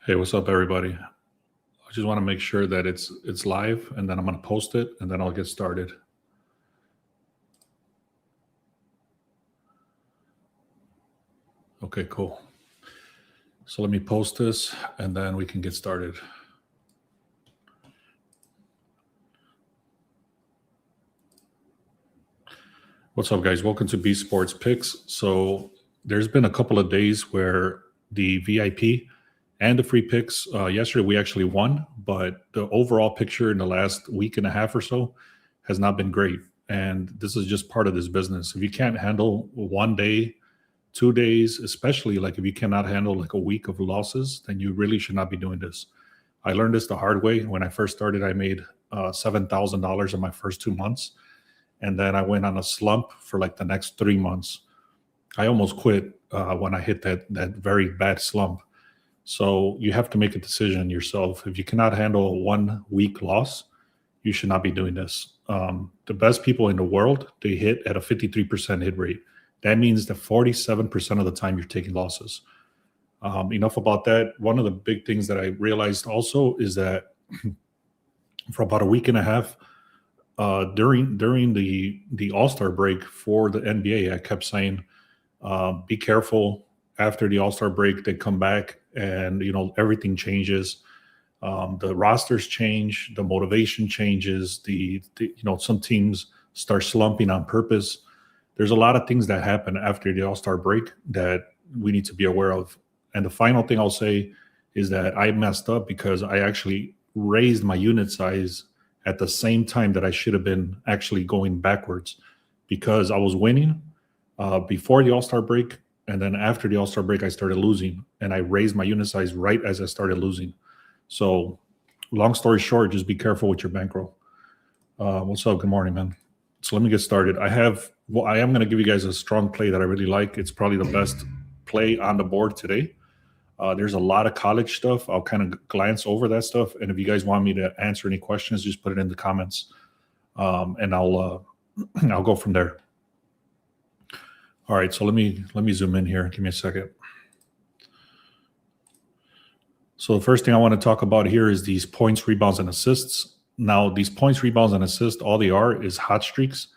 Hey, what's up, everybody? I just want to make sure that it's live, and then I'm going to post it, and then I'll get started. Okay, cool. So let me post this, and then we can get started. What's up, guys? Welcome to B Sports Picks. So there's been a couple of days where the VIP and the free picks, yesterday we actually won, but the overall picture in the last week and a half or so has not been great. And this is just part of this business. If you can't handle one day, 2 days, especially like if you cannot handle like a week of losses, then you really should not be doing this. I learned this the hard way. When I first started, I made $7,000 in my first 2 months. And then I went on a slump for like the next 3 months. I almost quit when I hit that very bad slump. So you have to make a decision yourself. If you cannot handle a 1 week loss, you should not be doing this. The best people in the world, they hit at a 53% hit rate. That means that 47% of the time you're taking losses. Enough about that. One of the big things that I realized also is that for about a week and a half, during the All-Star break for the NBA, I kept saying, be careful. After the All-Star break, they come back and everything changes. The rosters change, the motivation changes. Some teams start slumping on purpose. There's a lot of things that happen after the All-Star break that we need to be aware of. And the final thing I'll say is that I messed up because I actually raised my unit size at the same time that I should have been actually going backwards, because I was winning before the All-Star break. And then after the All-Star break, I started losing, and I raised my unit size right as I started losing. So long story short, just be careful with your bankroll. What's up? Good morning, man. So let me get started. I am going to give you guys a strong play that I really like. It's probably the best play on the board today. There's a lot of college stuff. I'll kind of glance over that stuff. And if you guys want me to answer any questions, just put it in the comments. And I'll go from there. All right, so let me zoom in here. Give me a second. So the first thing I want to talk about here is these points, rebounds, and assists. Now, these points, rebounds, and assists, all they are is hot streaks.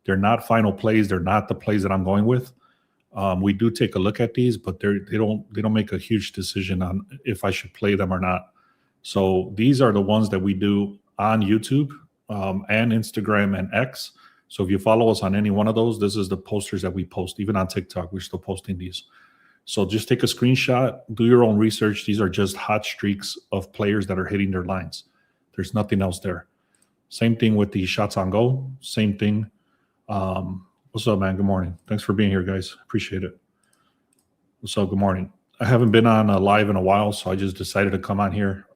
They're not final plays. They're not the plays that I'm going with. We do take a look at these, but they don't make a huge decision on if I should play them or not. So these are the ones that we do on YouTube and Instagram and X. So if you follow us on any one of those, this is the posters that we post. Even on TikTok, we're still posting these. So just take a screenshot, do your own research. These are just hot streaks of players that are hitting their lines. There's nothing else there. Same thing with the shots on goal. Same thing. What's up, man? Good morning. Thanks for being here, guys. Appreciate it. What's up? Good morning. I haven't been on live in a while, so I just decided to come on here,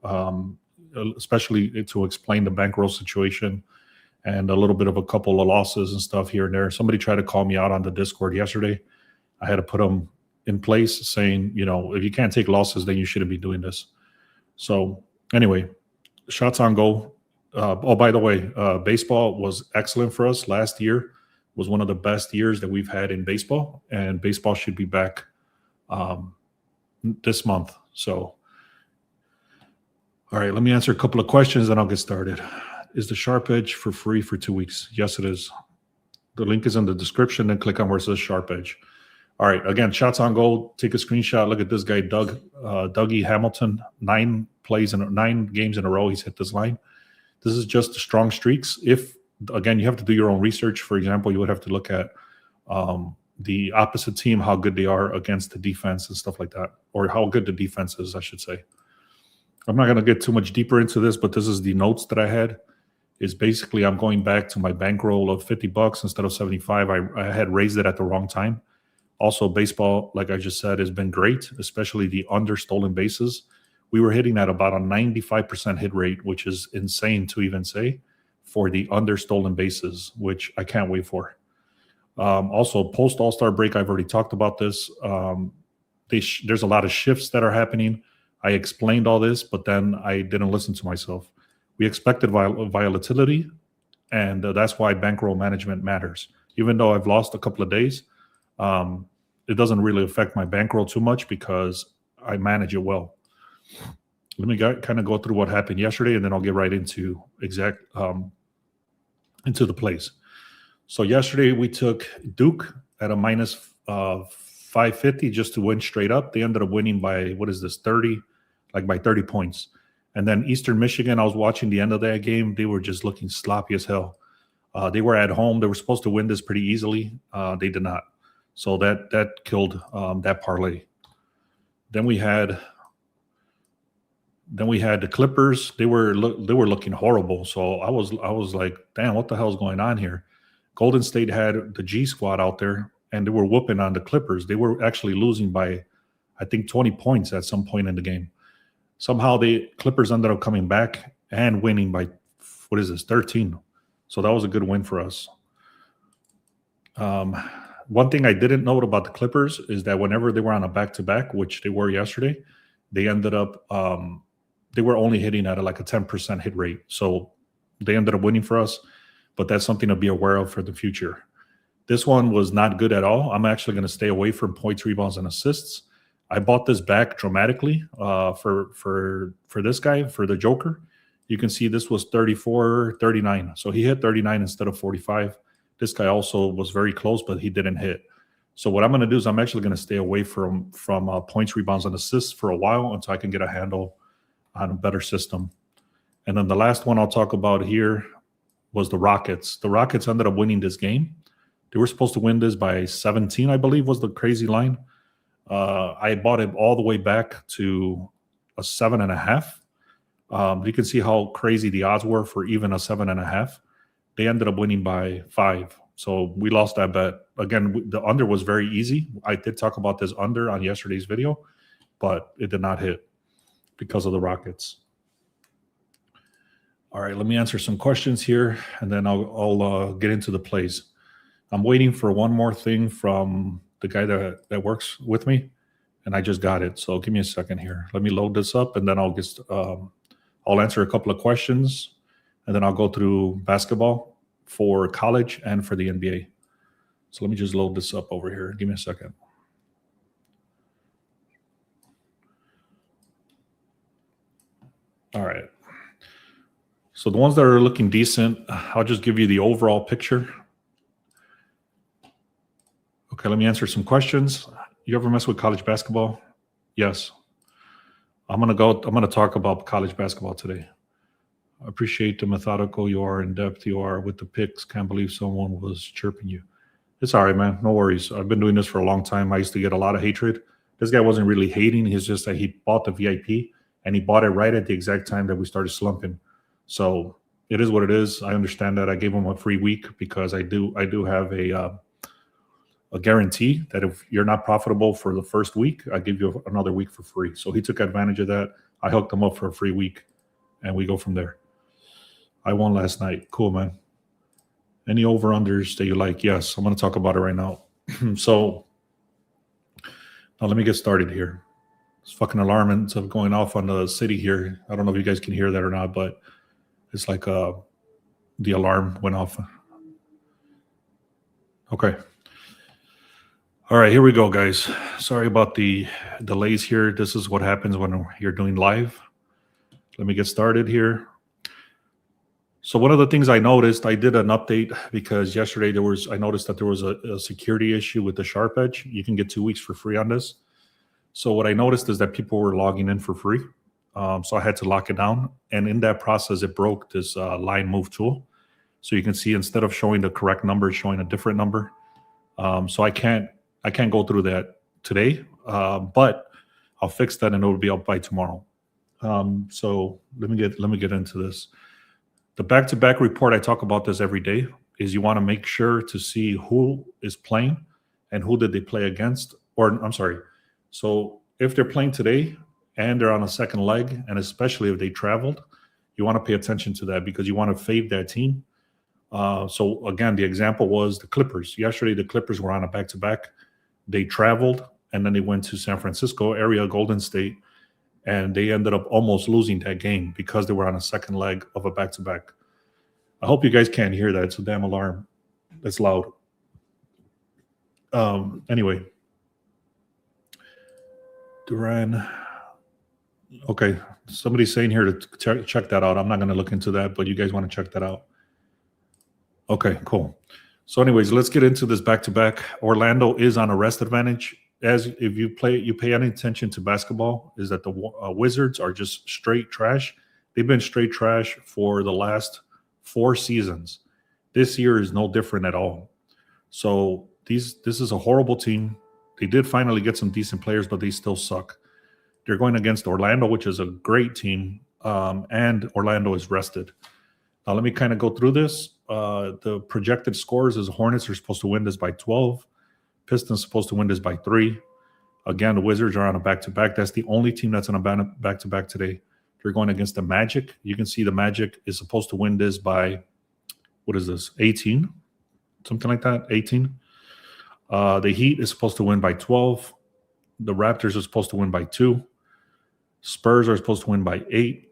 especially to explain the bankroll situation and a little bit of a couple of losses and stuff here and there. Somebody tried to call me out on the Discord yesterday. I had to put them in place saying, if you can't take losses, then you shouldn't be doing this. So anyway, shots on goal. By the way, baseball was excellent for us last year. Was one of the best years that we've had in baseball, and baseball should be back this month. So, all right, let me answer a couple of questions, and I'll get started. Is the Sharp Edge for free for 2 weeks? Yes, it is. The link is in the description, and click on where it says Sharp Edge. All right, again, shots on goal. Take a screenshot. Look at this guy, Dougie Hamilton. 9 games in a row, he's hit this line. This is just the strong streaks. Again, you have to do your own research. For example, you would have to look at the opposite team, how good they are against the defense and stuff like that, or how good the defense is, I should say. I'm not going to get too much deeper into this, but this is the notes that I had. Is basically I'm going back to my bankroll of $50 instead of 75. I had raised it at the wrong time. Also, baseball, like I just said, has been great, especially the under stolen bases. We were hitting at about a 95% hit rate, which is insane to even say, for the under stolen bases, which I can't wait for. Also, post All-Star break, I've already talked about this. There's a lot of shifts that are happening. I explained all this, but then I didn't listen to myself. We expected volatility, and that's why bankroll management matters. Even though I've lost a couple of days, it doesn't really affect my bankroll too much because I manage it well. let me kind of go through what happened yesterday, and then I'll get right into into the plays. So yesterday we took Duke at a minus 550 just to win straight up. They ended up winning by, what is this, 30, like by 30 points. And then Eastern Michigan, I was watching the end of that game. They were just looking sloppy as hell. They were at home. They were supposed to win this pretty easily. They did not. So that killed that parlay. Then we had the Clippers. They were looking horrible. So I was like, damn, what the hell is going on here? Golden State had the G squad out there, and they were whooping on the Clippers. They were actually losing by, I think, 20 points at some point in the game. Somehow the Clippers ended up coming back and winning by, 13. So that was a good win for us. One thing I didn't note about the Clippers is that whenever they were on a back-to-back, which they were yesterday, they ended up they were only hitting at like a 10% hit rate. So they ended up winning for us, but that's something to be aware of for the future. This one was not good at all. I'm actually going to stay away from points, rebounds, and assists. I bought this back dramatically for this guy, for the Joker. You can see this was 34, 39. So he hit 39 instead of 45. This guy also was very close, but he didn't hit. So what I'm going to do is I'm actually going to stay away from points, rebounds, and assists for a while until I can get a handle on a better system. And then the last one I'll talk about here was the Rockets. The Rockets ended up winning this game. They were supposed to win this by 17, I believe, was the crazy line. I bought it all the way back to a 7.5. You can see how crazy the odds were for even a 7.5. They ended up winning by 5. So we lost that bet. Again, the under was very easy. I did talk about this under on yesterday's video, but it did not hit because of the Rockets. All right, let me answer some questions here, and then I'll get into the plays. I'm waiting for one more thing from the guy that works with me, and I just got it. So give me a second here. Let me load this up, and then I'll answer a couple of questions, and then I'll go through basketball for college and for the NBA. So let me just load this up over here. Give me a second. All right. So the ones that are looking decent, I'll just give you the overall picture. Okay, let me answer some questions. You ever mess with college basketball? Yes. I'm gonna talk about college basketball today. I appreciate the methodical you are, in depth you are with the picks. Can't believe someone was chirping you. It's all right, man. No worries. I've been doing this for a long time. I used to get a lot of hatred. This guy wasn't really hating. He's just that he bought the VIP and he bought it right at the exact time that we started slumping. So it is what it is. I understand that. I gave him a free week because I do have a guarantee that if you're not profitable for the first week, I give you another week for free. So he took advantage of that. I hooked him up for a free week, and we go from there. I won last night. Cool, man. Any over-unders that you like? Yes, I'm going to talk about it right now. So now let me get started here. This fucking alarm ends up going off on the city here. I don't know if you guys can hear that or not, but it's like the alarm went off. Okay. All right, here we go, guys. Sorry about the delays here. This is what happens when you're doing live. Let me get started here. So one of the things I noticed, I did an update because yesterday I noticed that there was a security issue with the Sharp Edge. You can get 2 weeks for free on this. So what I noticed is that people were logging in for free. So I had to lock it down. And in that process, it broke this line move tool. So you can see instead of showing the correct number, it's showing a different number. So I can't go through that today, but I'll fix that and it will be up by tomorrow. So let me get into this. The back-to-back report, I talk about this every day, is you want to make sure to see who is playing and who did they play against. Or I'm sorry. So if they're playing today and they're on a second leg, and especially if they traveled, you want to pay attention to that because you want to fade that team. So again, the example was the Clippers. Yesterday, the Clippers were on a back-to-back. They traveled, and then they went to San Francisco area, Golden State, and they ended up almost losing that game because they were on a second leg of a back-to-back. I hope you guys can't hear that. It's a damn alarm. It's loud. Anyway, Duran. Okay, somebody's saying here to check that out. I'm not going to look into that, but you guys want to check that out. Okay, cool. So, anyways, let's get into this back-to-back. Orlando is on a rest advantage. As if you pay any attention to basketball, is that the Wizards are just straight trash. They've been straight trash for the last 4 seasons. This year is no different at all. So this is a horrible team. They did finally get some decent players, but they still suck. They're going against Orlando, which is a great team, and Orlando is rested. Now, let me kind of go through this. The projected scores is Hornets are supposed to win this by 12. Pistons supposed to win this by 3. Again, the Wizards are on a back-to-back. That's the only team that's on a back-to-back today. They're going against the Magic. You can see the Magic is supposed to win this by, what is this, 18? Something like that, 18. The Heat is supposed to win by 12. The Raptors are supposed to win by 2. Spurs are supposed to win by 8.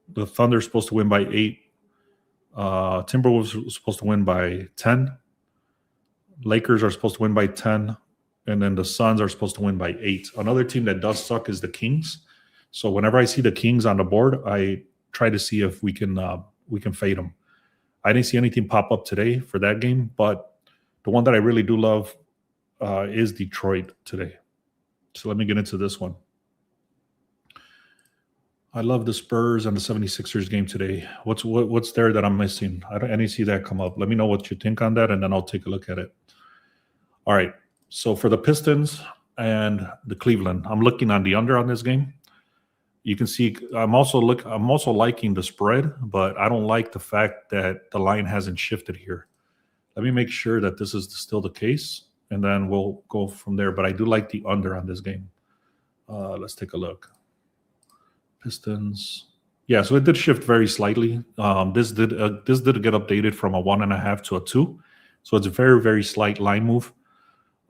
The Thunder are supposed to win by 8. Timberwolves are supposed to win by 10. Lakers are supposed to win by 10. And then the Suns are supposed to win by 8. Another team that does suck is the Kings. So whenever I see the Kings on the board, I try to see if we can fade them. I didn't see anything pop up today for that game, but the one that I really do love is Detroit today. So let me get into this one. I love the Spurs and the 76ers game today. What's there that I'm missing? I didn't see that come up. Let me know what you think on that, and then I'll take a look at it. All right. So for the Pistons and the Cleveland, I'm looking on the under on this game. You can see I'm also liking the spread, but I don't like the fact that the line hasn't shifted here. Let me make sure that this is still the case, and then we'll go from there. But I do like the under on this game. Let's take a look. Pistons. Yeah, so it did shift very slightly. This did get updated from a 1.5 to a 2. So it's a very, very slight line move.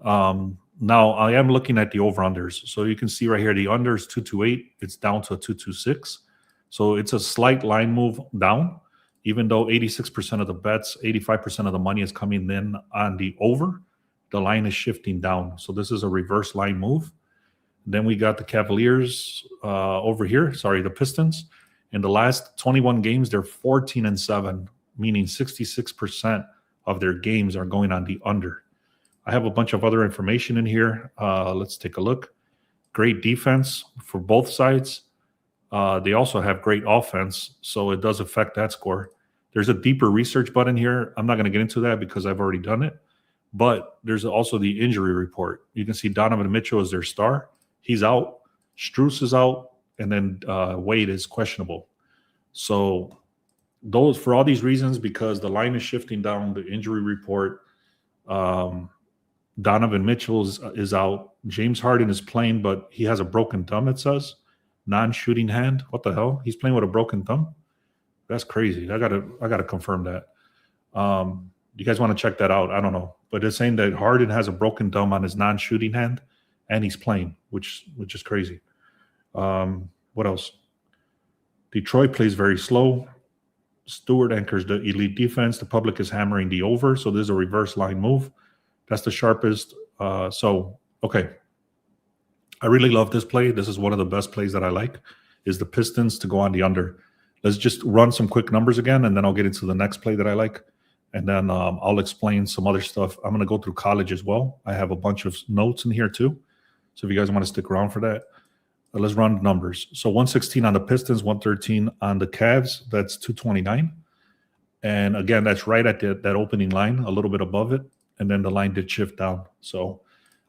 Now I am looking at the over-unders. So you can see right here, the under is 228. It's down to a 226. So it's a slight line move down, even though 86% of the bets, 85% of the money is coming in on the over. The line is shifting down. So this is a reverse line move. Then we got the Cavaliers over here. Sorry, the Pistons. In the last 21 games, they're 14-7, meaning 66% of their games are going on the under. I have a bunch of other information in here. Let's take a look. Great defense for both sides. They also have great offense, so it does affect that score. There's a deeper research button here. I'm not going to get into that because I've already done it. But there's also the injury report. You can see Donovan Mitchell is their star. He's out. Strus is out. And then Wade is questionable. So for all these reasons, because the line is shifting down, the injury report, Donovan Mitchell is out. James Harden is playing, but he has a broken thumb, it says. Non-shooting hand. What the hell? He's playing with a broken thumb? That's crazy. I gotta confirm that. You guys want to check that out? I don't know. But it's saying that Harden has a broken thumb on his non-shooting hand, and he's playing, which is crazy. What else? Detroit plays very slow. Stewart anchors the elite defense. The public is hammering the over, so there's a reverse line move. That's the sharpest. Okay. I really love this play. This is one of the best plays that I like, is the Pistons to go on the under. Let's just run some quick numbers again, and then I'll get into the next play that I like. And then I'll explain some other stuff. I'm going to go through college as well. I have a bunch of notes in here too. So if you guys want to stick around for that, let's run numbers. So 116 on the Pistons, 113 on the Cavs. That's 229. And again, that's right at that opening line, a little bit above it. And then the line did shift down. So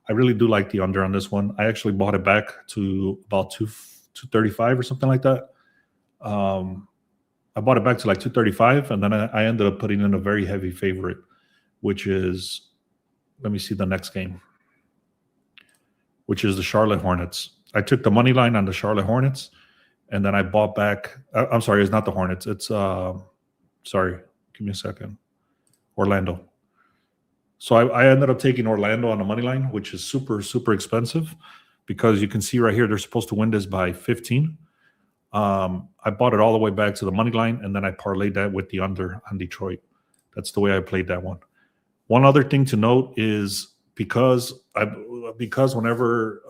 I really do like the under on this one. I actually bought it back to about 235 or something like that. I bought it back to like 235, and then I ended up putting in a very heavy favorite, which is, let me see the next game, which is the Charlotte Hornets. I took the money line on the Charlotte Hornets, and then I bought back. I'm sorry, it's not the Hornets. It's sorry, give me a second. Orlando. So I ended up taking Orlando on the money line, which is super, super expensive, because you can see right here they're supposed to win this by 15. I bought it all the way back to the money line, and then I parlayed that with the under on Detroit. That's the way I played that one. One other thing to note is, because because whenever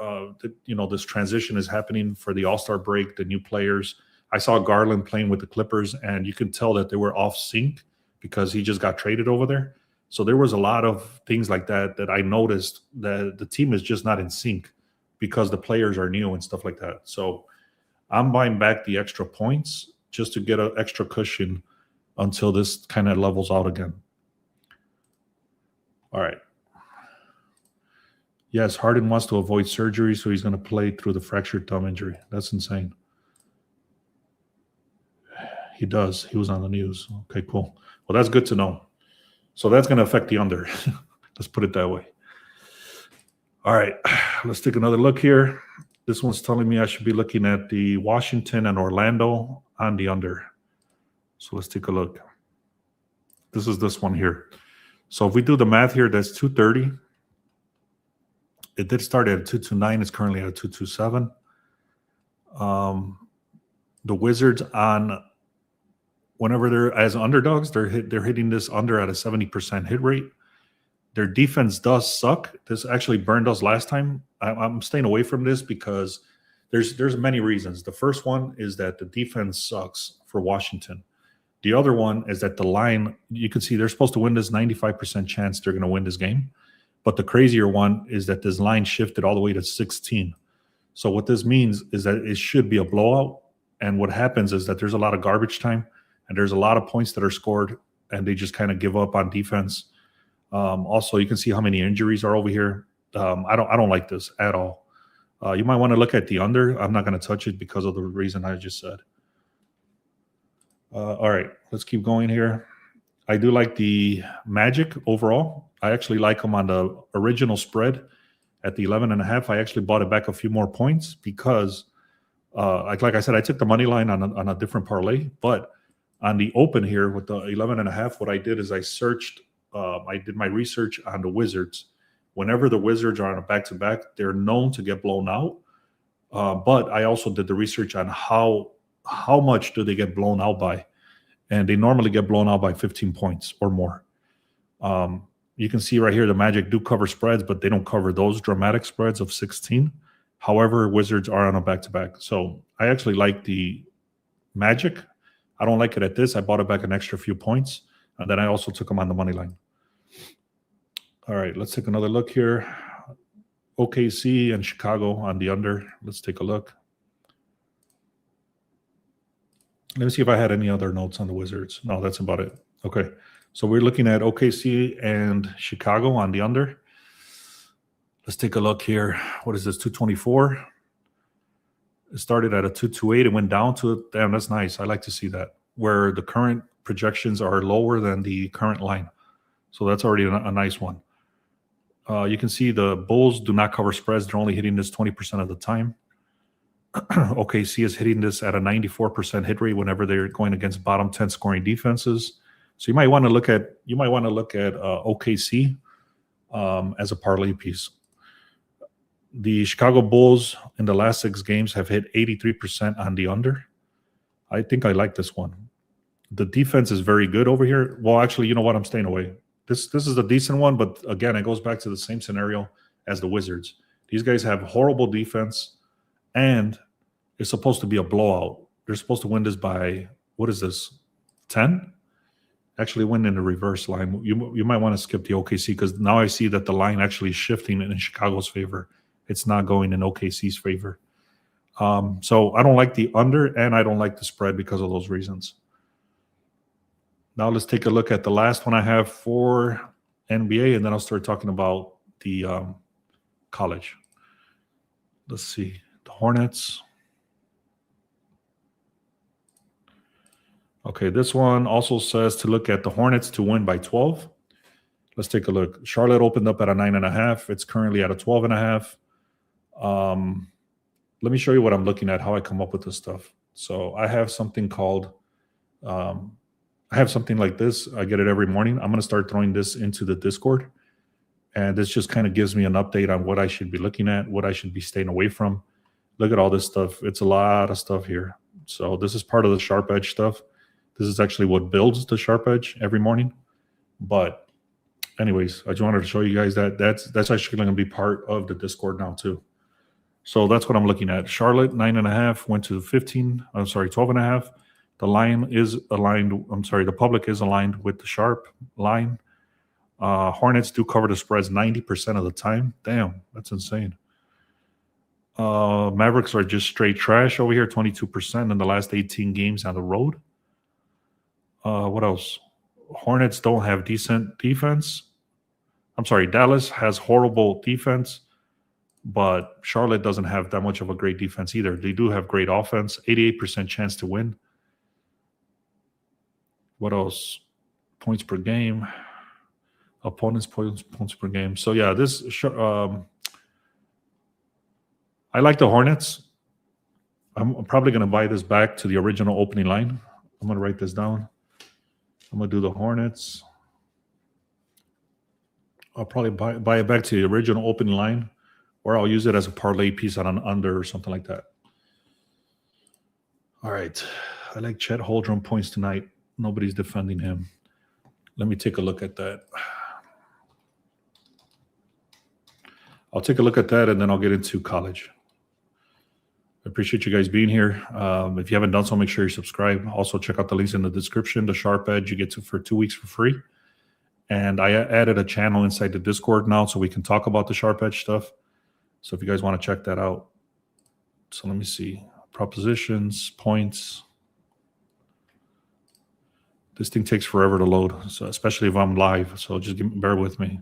this transition is happening for the All-Star break, the new players, I saw Garland playing with the Clippers, and you can tell that they were off sync because he just got traded over there. So there was a lot of things like that I noticed that the team is just not in sync because the players are new and stuff like that. So I'm buying back the extra points just to get an extra cushion until this kind of levels out again. All right. Yes, Harden wants to avoid surgery, so he's going to play through the fractured thumb injury. That's insane. He does. He was on the news. Okay, cool. Well, that's good to know. So that's going to affect the under. Let's put it that way. All right, let's take another look here. This one's telling me I should be looking at the Washington and Orlando on the under. So let's take a look. This is this one here. So if we do the math here, that's 230. It did start at 229. It's currently at 227. The Wizards on whenever they're as underdogs, they're hitting this under at a 70% hit rate. Their defense does suck. This actually burned us last time. I'm staying away from this because there's many reasons. The first one is that the defense sucks for Washington. The other one is that the line, you can see they're supposed to win this 95% chance they're going to win this game. But the crazier one is that this line shifted all the way to 16. So what this means is that it should be a blowout. And what happens is that there's a lot of garbage time and there's a lot of points that are scored and they just kind of give up on defense. Also, you can see how many injuries are over here. I don't like this at all. You might want to look at the under. I'm not going to touch it because of the reason I just said. All right, let's keep going here. I do like the Magic overall. I actually like them on the original spread at the 11.5. I actually bought it back a few more points because, like I said, I took the money line on a different parlay. But on the open here with the 11.5, what I did is I searched. I did my research on the Wizards. Whenever the Wizards are on a back-to-back, they're known to get blown out. But I also did the research on how much do they get blown out by. And they normally get blown out by 15 points or more. You can see right here the Magic do cover spreads, but they don't cover those dramatic spreads of 16. However, Wizards are on a back-to-back. So I actually like the Magic. I don't like it at this. I bought it back an extra few points. And then I also took them on the money line. All right, let's take another look here. OKC and Chicago on the under. Let's take a look. Let me see if I had any other notes on the Wizards. No, that's about it. Okay, so we're looking at OKC and Chicago on the under. Let's take a look here. What is this, 224? It started at a 228. It went down to it. Damn, that's nice. I like to see that. Where the current projections are lower than the current line. So that's already a nice one. You can see the Bulls do not cover spreads. They're only hitting this 20% of the time. OKC is hitting this at a 94% hit rate whenever they're going against bottom 10 scoring defenses. So you might want to look at OKC as a parlay piece. The Chicago Bulls in the last 6 games have hit 83% on the under. I think I like this one. The defense is very good over here. Well, actually, you know what? I'm staying away. This is a decent one, but again, it goes back to the same scenario as the Wizards. These guys have horrible defense, and it's supposed to be a blowout. They're supposed to win this by, what is this, 10? Actually win in the reverse line. You might want to skip the OKC because now I see that the line actually is shifting in Chicago's favor. It's not going in OKC's favor. So I don't like the under, and I don't like the spread because of those reasons. Now let's take a look at the last one I have for NBA, and then I'll start talking about the college. Let's see. The Hornets. Okay, this one also says to look at the Hornets to win by 12. Let's take a look. Charlotte opened up at a 9.5. It's currently at a 12.5. Let me show you what I'm looking at, how I come up with this stuff. So I have something called I have something like this. I get it every morning. I'm going to start throwing this into the Discord. And this just kind of gives me an update on what I should be looking at, what I should be staying away from. Look at all this stuff. It's a lot of stuff here. So this is part of the Sharp Edge stuff. This is actually what builds the Sharp Edge every morning. But anyways, I just wanted to show you guys that that's actually going to be part of the Discord now too. So that's what I'm looking at. Charlotte 9.5 went to 15. I'm sorry, 12.5. The line is aligned. I'm sorry, the public is aligned with the sharp line. Hornets do cover the spreads 90% of the time. Damn, that's insane. Mavericks are just straight trash over here, 22% in the last 18 games on the road. What else? Hornets don't have decent defense. I'm sorry, Dallas has horrible defense, but Charlotte doesn't have that much of a great defense either. They do have great offense, 88% chance to win. What else? Points per game. Opponents' points per game. So, yeah, this I like the Hornets. I'm probably going to buy this back to the original opening line. I'm going to write this down. I'm going to do the Hornets. I'll probably buy it back to the original opening line, or I'll use it as a parlay piece on an under or something like that. All right. I like Chet Holmgren points tonight. Nobody's defending him. Let me take a look at that. I'll take a look at that, and then I'll get into college. I appreciate you guys being here. If you haven't done so, make sure you subscribe. Also, check out the links in the description. The Sharp Edge you get to for 2 weeks for free. And I added a channel inside the Discord now so we can talk about the Sharp Edge stuff. So if you guys want to check that out. So let me see. Propositions, points. This thing takes forever to load, so especially if I'm live. So just bear with me.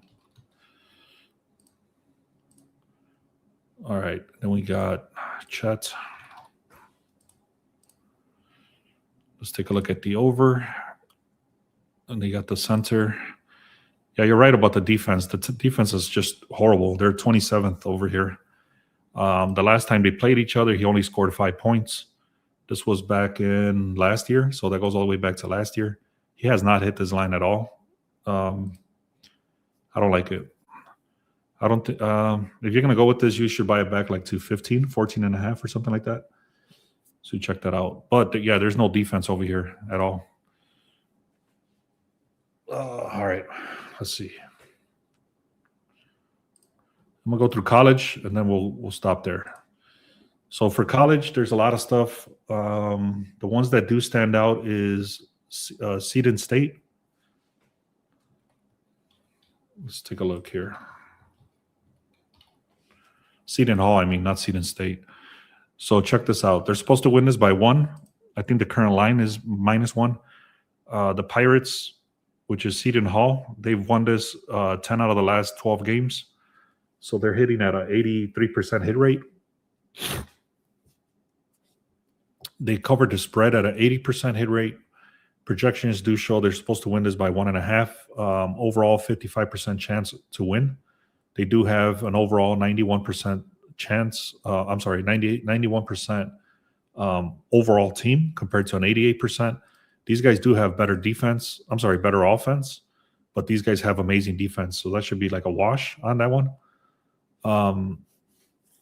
All right. Then we got Chet. Let's take a look at the over. And they got the center. Yeah, you're right about the defense. The defense is just horrible. They're 27th over here. The last time they played each other, he only scored 5 points. This was back in last year, so that goes all the way back to last year. He has not hit this line at all. I don't like it. I don't think if you're going to go with this, you should buy it back like to 15, 14.5 or something like that. So you check that out. But yeah, there's no defense over here at all. All right, let's see. I'm gonna go through college, and then we'll stop there. So for college, there's a lot of stuff. The ones that do stand out is Seton State. Let's take a look here. Seton Hall, I mean, not Seton State. So check this out. They're supposed to win this by 1. I think the current line is -1. The Pirates, which is Seton Hall, they've won this 10 out of the last 12 games. So they're hitting at an 83% hit rate. They covered the spread at an 80% hit rate. Projections do show they're supposed to win this by 1.5. Overall, 55% chance to win. They do have an overall 91% chance. 91% overall team compared to an 88%. These guys do have better defense. Better offense, but these guys have amazing defense. So that should be like a wash on that one.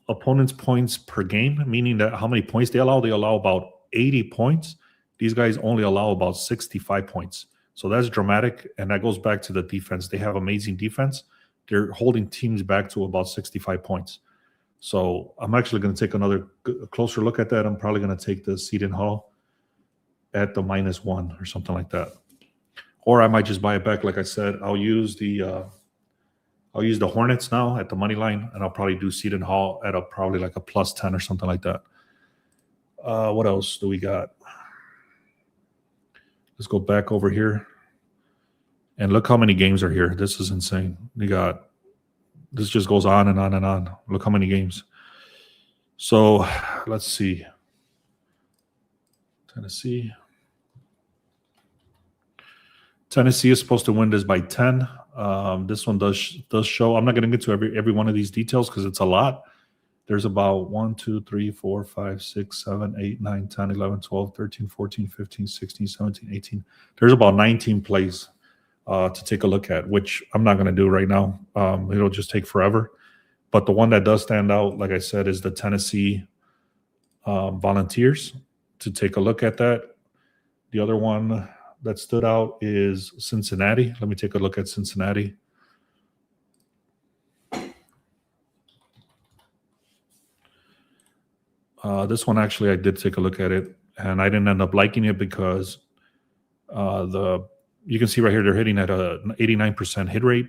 Opponents' points per game, meaning that how many points they allow about 80 points. These guys only allow about 65 points. So that's dramatic, and that goes back to the defense. They have amazing defense. They're holding teams back to about 65 points. So I'm actually going to take another closer look at that. I'm probably going to take the Seton Hall at the -1 or something like that. Or I might just buy it back. Like I said, I'll use the Hornets now at the money line, and I'll probably do Seton Hall at probably like a +10 or something like that. What else do we got? Let's go back over here. And look how many games are here. This is insane. This just goes on and on and on. Look how many games. So let's see. Tennessee is supposed to win this by 10. This one does show. I'm not going to get to every one of these details because it's a lot. There's about 1, 2, 3, 4, 5, 6, 7, 8, 9, 10, 11, 12, 13, 14, 15, 16, 17, 18. There's about 19 plays to take a look at, which I'm not going to do right now. It'll just take forever. But the one that does stand out, like I said, is the Tennessee Volunteers, to take a look at that. The other one that stood out is Cincinnati. Let me take a look at Cincinnati. This one actually I did take a look at it, and I didn't end up liking it because you can see right here they're hitting at an 89% hit rate.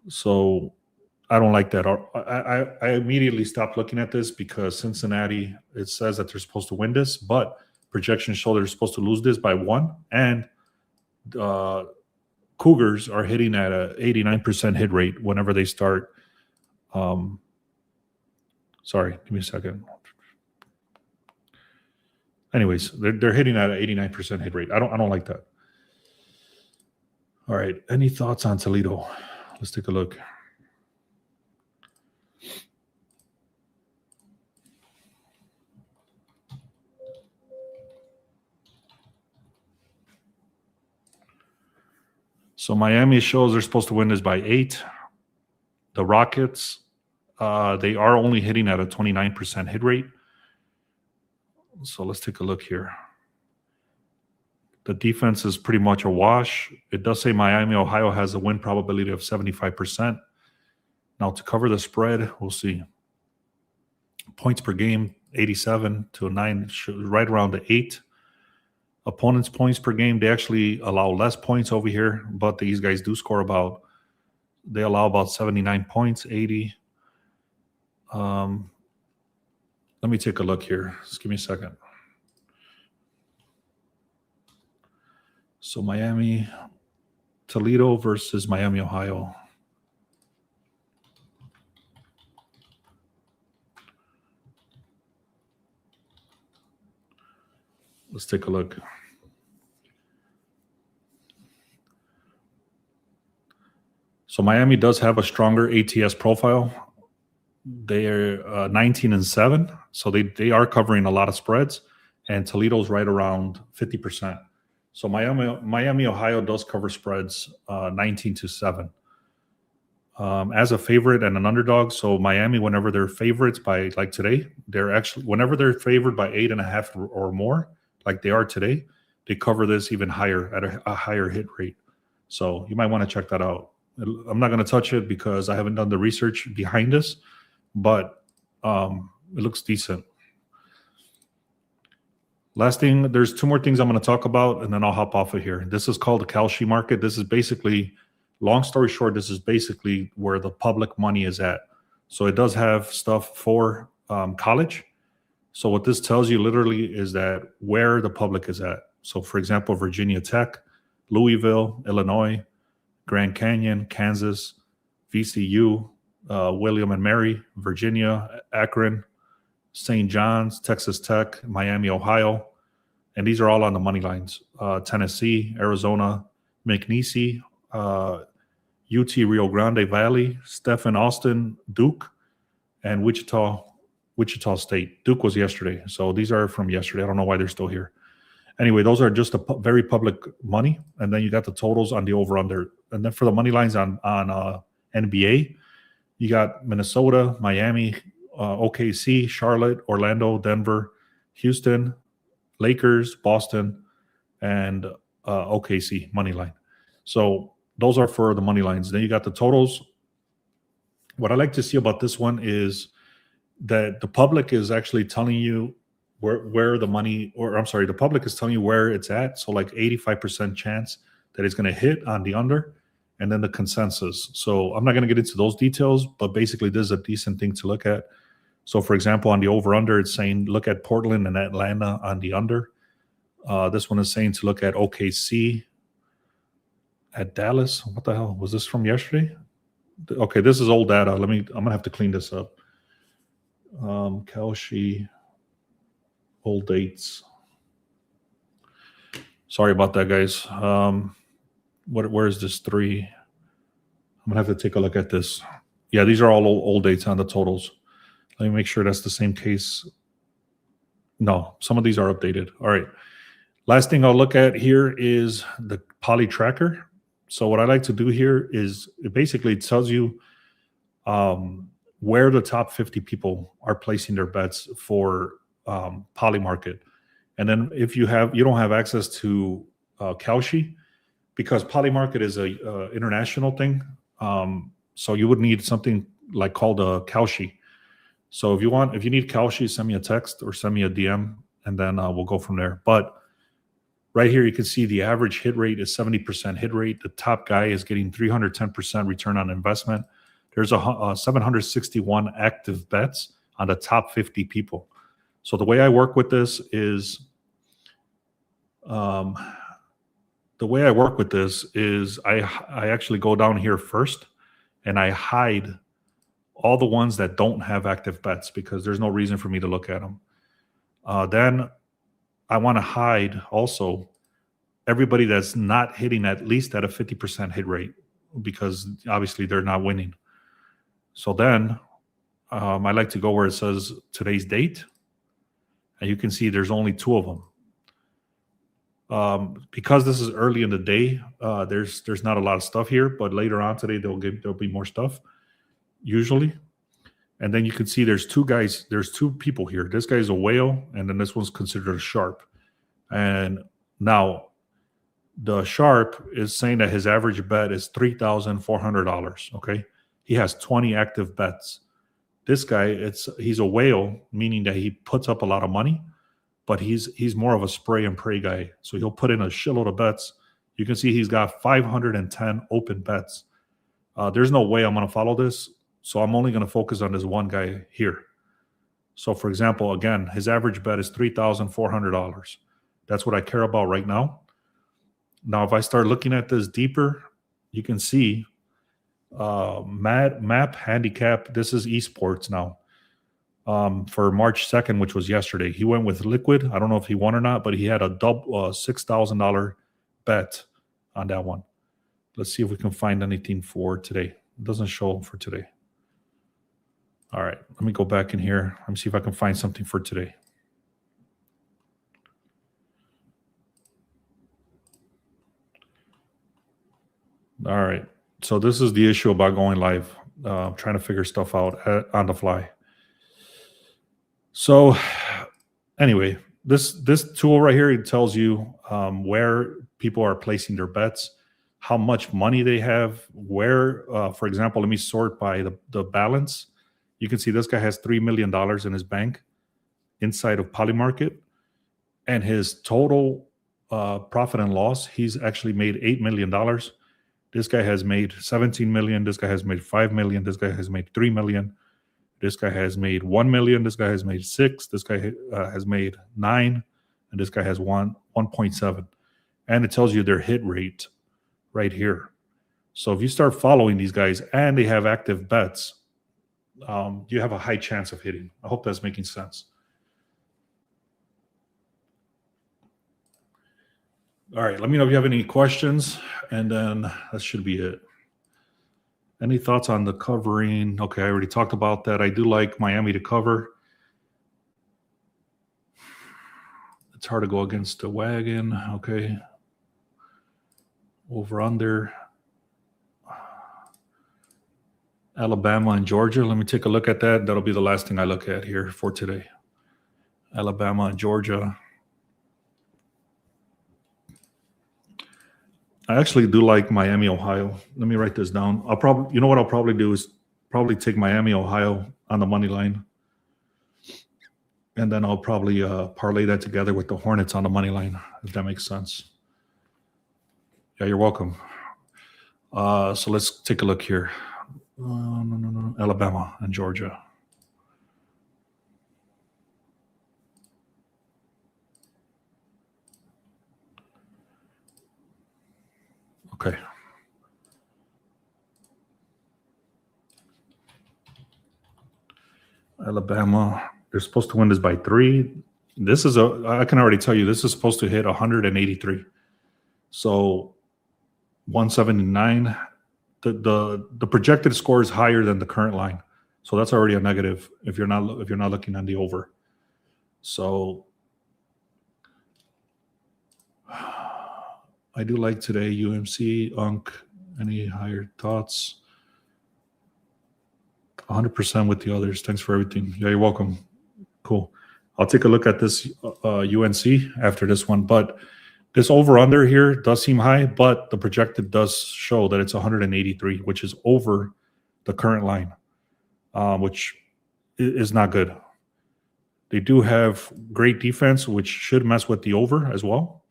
So I don't like that. I immediately stopped looking at this because Cincinnati, it says that they're supposed to win this, but projections show they're supposed to lose this by 1, and Cougars are hitting at a 89% hit rate whenever they start. Sorry, give me a second. Anyways, they're hitting at an 89% hit rate. I don't like that. All right, any thoughts on Toledo? Let's take a look. So Miami shows they're supposed to win this by 8. The Rockets, they are only hitting at a 29% hit rate. So let's take a look here. The defense is pretty much a wash. It does say Miami, Ohio has a win probability of 75%. Now to cover the spread, we'll see. Points per game, 87 to 9, right around the 8. Opponents' points per game, they actually allow less points over here, but these guys do score they allow about 79 points, 80. Let me take a look here. Just give me a second. So Miami, Toledo versus Miami, Ohio. Let's take a look. So Miami does have a stronger ATS profile. They are 19-7, so they are covering a lot of spreads, and Toledo's right around 50%. So Miami, Ohio does cover spreads 19-7. As a favorite and an underdog, so Miami, whenever they're favorites by, like today, whenever they're favored by 8.5 or more, like they are today, they cover this even higher at a higher hit rate. So you might want to check that out. I'm not going to touch it because I haven't done the research behind this, but it looks decent. Last thing, there's 2 more things I'm going to talk about, and then I'll hop off of here. This is called the Kalshi market. This is basically, long story short, this is basically where the public money is at. So it does have stuff for college. So what this tells you literally is that where the public is at. So for example, Virginia Tech, Louisville, Illinois, Grand Canyon, Kansas, VCU, William and Mary, Virginia, Akron, St. John's, Texas Tech, Miami, Ohio. And these are all on the money lines. Tennessee, Arizona, McNeese, UT Rio Grande Valley, Stephen Austin, Duke, and Wichita State. Duke was yesterday. So these are from yesterday. I don't know why they're still here. Anyway, those are just very public money. And then you got the totals on the over-under. And then for the money lines on NBA, you got Minnesota, Miami, OKC, Charlotte, Orlando, Denver, Houston, Lakers, Boston, and OKC money line. So those are for the money lines. Then you got the totals. What I like to see about this one is that the public is actually telling you where the money, or I'm sorry, the public is telling you where it's at. So like 85% chance that it's going to hit on the under, and then the consensus. So I'm not going to get into those details, but basically this is a decent thing to look at. So for example, on the over under, it's saying look at Portland and Atlanta on the under. This one is saying to look at OKC at Dallas. What the hell was this from yesterday? Okay, this is old data. I'm gonna have to clean this up. Kalshi, old dates. Sorry about that, guys. Where is this 3? I'm gonna have to take a look at this. Yeah, these are all old dates on the totals. Let me make sure that's the same case. No, some of these are updated. All right. Last thing I'll look at here is the poly tracker. So what I like to do here is it basically tells you where the top 50 people are placing their bets for poly market. And then if you don't have access to Kalshi, because poly market is a international thing, so you would need something like called a Kalshi. So if you need Kalshi, send me a text or send me a DM, and then we'll go from there. But right here, you can see the average hit rate is 70% hit rate. The top guy is getting 310% return on investment. There's a 761 active bets on the top 50 people. So the way I work with this is, I actually go down here first, and I hide all the ones that don't have active bets because there's no reason for me to look at them. Then I want to hide also everybody that's not hitting at least at a 50% hit rate, because obviously they're not winning. So then I like to go where it says today's date, and you can see there's only 2 of them. Because this is early in the day, there's not a lot of stuff here, but later on today there'll be more stuff usually. And then you can see there's 2 guys, there's 2 people here. This guy's a whale, and then this one's considered a sharp. And now the sharp is saying that his average bet is $3,400. Okay, he has 20 active bets. This guy, he's a whale, meaning that he puts up a lot of money, but he's more of a spray and pray guy. So he'll put in a shitload of bets. You can see he's got 510 open bets. There's no way I'm going to follow this, so I'm only going to focus on this one guy here. So for example, again, his average bet is $3,400. That's what I care about right now. Now, if I start looking at this deeper, you can see map handicap. This is esports now. For March 2nd, which was yesterday, he went with liquid. I don't know if he won or not, but he had a $6,000 bet on that one. Let's see if we can find anything for today. It doesn't show for today. All right, let me go back in here. Let me see if I can find something for today. All right, so this is the issue about going live. Trying to figure stuff out on the fly. So anyway, this tool right here, it tells you where people are placing their bets, how much money they have, where, for example, let me sort by the balance. You can see this guy has $3 million in his bank inside of Polymarket, and his total profit and loss, he's actually made $8 million. This guy has made 17 million. This guy has made 5 million. This guy has made 3 million. This guy has made 1 million. This guy has made 6. This guy has made 9. And this guy has 1.7. And it tells you their hit rate right here. So if you start following these guys and they have active bets, you have a high chance of hitting. I hope that's making sense. All right, let me know if you have any questions, and then that should be it. Any thoughts on the covering? Okay, I already talked about that. I do like Miami to cover. It's hard to go against the wagon. Okay. Over under. Alabama and Georgia. Let me take a look at that. That'll be the last thing I look at here for today. Alabama and Georgia. I actually do like Miami, Ohio. Let me write this down. I'll probably, you know what I'll probably do is probably take Miami, Ohio on the money line. And then I'll probably parlay that together with the Hornets on the money line, if that makes sense. Yeah, you're welcome. So let's take a look here. No. Alabama and Georgia. Okay. Alabama, they're supposed to win this by 3. This is I can already tell you, this is supposed to hit 183. So 179. The projected score is higher than the current line. So that's already a negative if you're not looking on the over. So I do like today UMC, UNC. Any higher thoughts? 100% with the others. Thanks for everything. Yeah, you're welcome. Cool. I'll take a look at this UNC after this one. But this over-under here does seem high, but the projected does show that it's 183, which is over the current line, which is not good. They do have great defense, which should mess with the over as well.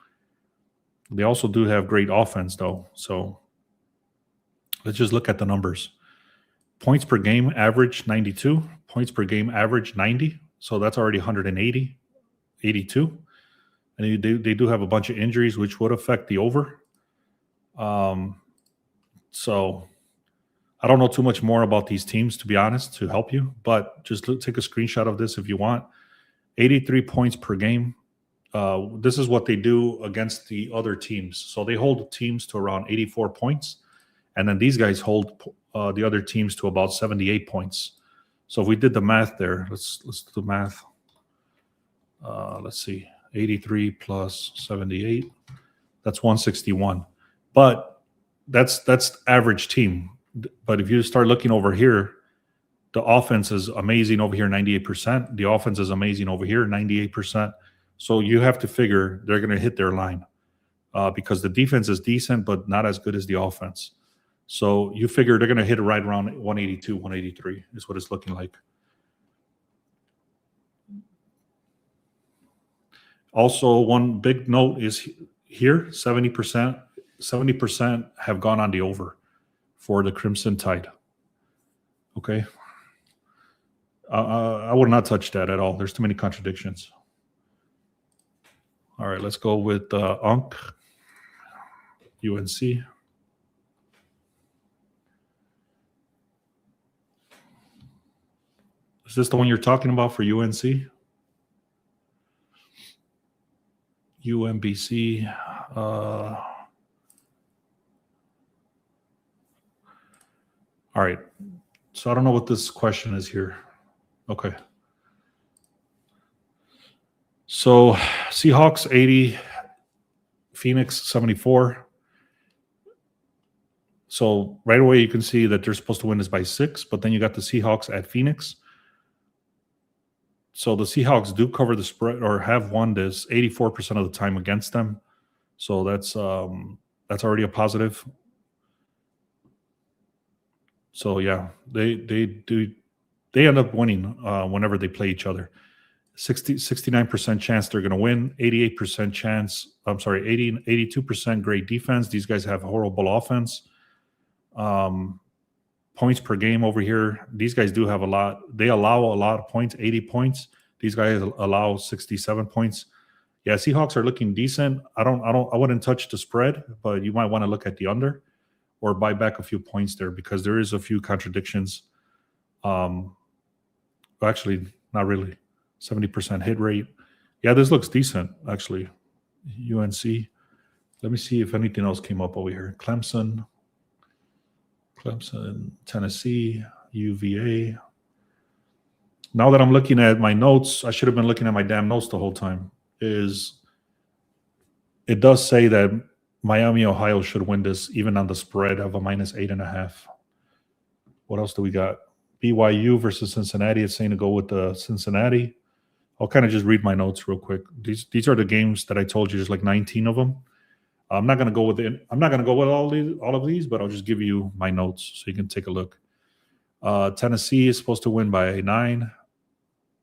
They also do have great offense, though. So let's just look at the numbers. Points per game average 92. Points per game average 90. So that's already 180, 82. And they do have a bunch of injuries, which would affect the over. So I don't know too much more about these teams, to be honest, to help you. But just take a screenshot of this if you want. 83 points per game. This is what they do against the other teams. So they hold teams to around 84 points. And then these guys hold the other teams to about 78 points. So if we did the math there, let's do the math. Let's see, 83 plus 78, that's 161. But that's average team. But if you start looking over here, the offense is amazing over here, 98%. The offense is amazing over here, 98%. So you have to figure they're going to hit their line because the defense is decent, but not as good as the offense. So you figure they're going to hit it right around 182, 183 is what it's looking like. Also, one big note is here, 70% have gone on the over for the Crimson Tide. Okay. I would not touch that at all. There's too many contradictions. All right, let's go with UNC, UNC. Is this the one you're talking about for UNC? UMBC. All right. So I don't know what this question is here. Okay. So Seahawks 80, Phoenix 74. So right away you can see that they're supposed to win this by 6, but then you got the Seahawks at Phoenix. So the Seahawks do cover the spread or have won this 84% of the time against them. So that's already a positive. So yeah, they end up winning whenever they play each other. 69% chance they're going to win, 88% chance. 82% great defense. These guys have horrible offense. Points per game over here. These guys do have a lot. They allow a lot of points, 80 points. These guys allow 67 points. Yeah, Seahawks are looking decent. I wouldn't touch the spread, but you might want to look at the under or buy back a few points there because there is a few contradictions. Actually, not really. 70% hit rate. Yeah, this looks decent, actually. UNC. Let me see if anything else came up over here. Clemson, Tennessee, UVA. Now that I'm looking at my notes, I should have been looking at my damn notes the whole time. It does say that Miami, Ohio should win this even on the spread of a -8.5. What else do we got? BYU versus Cincinnati. It's saying to go with the Cincinnati. I'll kind of just read my notes real quick. These are the games that I told you. There's like 19 of them. I'm not going to go with it. I'm not going to go with all of these, but I'll just give you my notes so you can take a look. Tennessee is supposed to win by 9.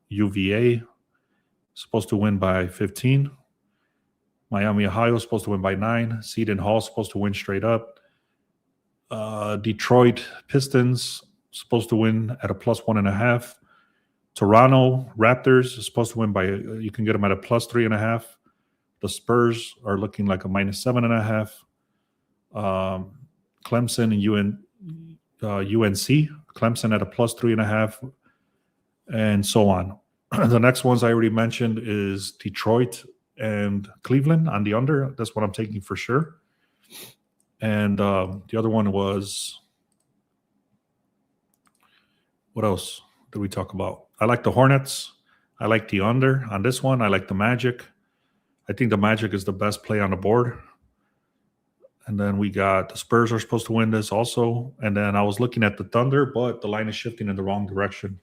UVA is supposed to win by 15. Miami, Ohio is supposed to win by 9. Seton Hall is supposed to win straight up. Detroit Pistons supposed to win at a +1.5. Toronto Raptors is supposed to win by, you can get them at a +3.5. The Spurs are looking like a -7.5. Clemson and UNC. Clemson at a +3.5, and so on. The next ones I already mentioned is Detroit and Cleveland on the under. That's what I'm taking for sure. And the other one was, what else did we talk about? I like the Hornets. I like the under on this one. I like the Magic. I think the Magic is the best play on the board. And then we got the Spurs are supposed to win this also. And then I was looking at the Thunder, but the line is shifting in the wrong direction.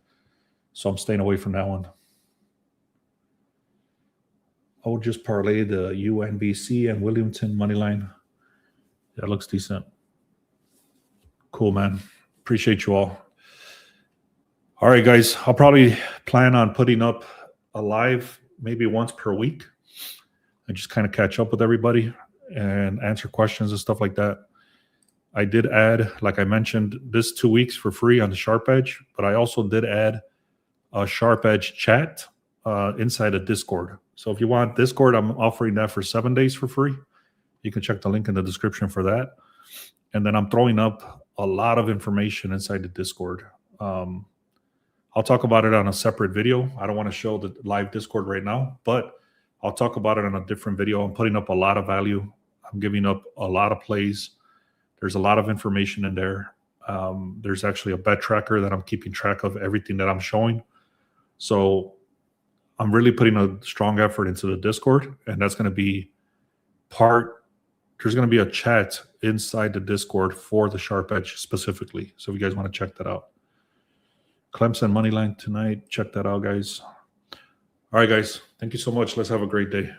So I'm staying away from that one. I would just parlay the UNBC and Williamton money line. That looks decent. Cool, man. Appreciate you all. All right, guys, I'll probably plan on putting up a live maybe once per week and just kind of catch up with everybody and answer questions and stuff like that. I did add, like I mentioned, this 2 weeks for free on the Sharp Edge, but I also did add a Sharp Edge chat inside a Discord. So if you want Discord, I'm offering that for 7 days for free. You can check the link in the description for that. And then I'm throwing up a lot of information inside the Discord. I'll talk about it on a separate video. I don't want to show the live Discord right now, but I'll talk about it on a different video. I'm putting up a lot of value. I'm giving up a lot of plays. There's a lot of information in there. There's actually a bet tracker that I'm keeping track of everything that I'm showing. So I'm really putting a strong effort into the Discord, and that's going to be there's going to be a chat inside the Discord for the Sharp Edge specifically. So if you guys want to check that out. Clemson money line tonight. Check that out, guys. All right, guys. Thank you so much. Let's have a great day.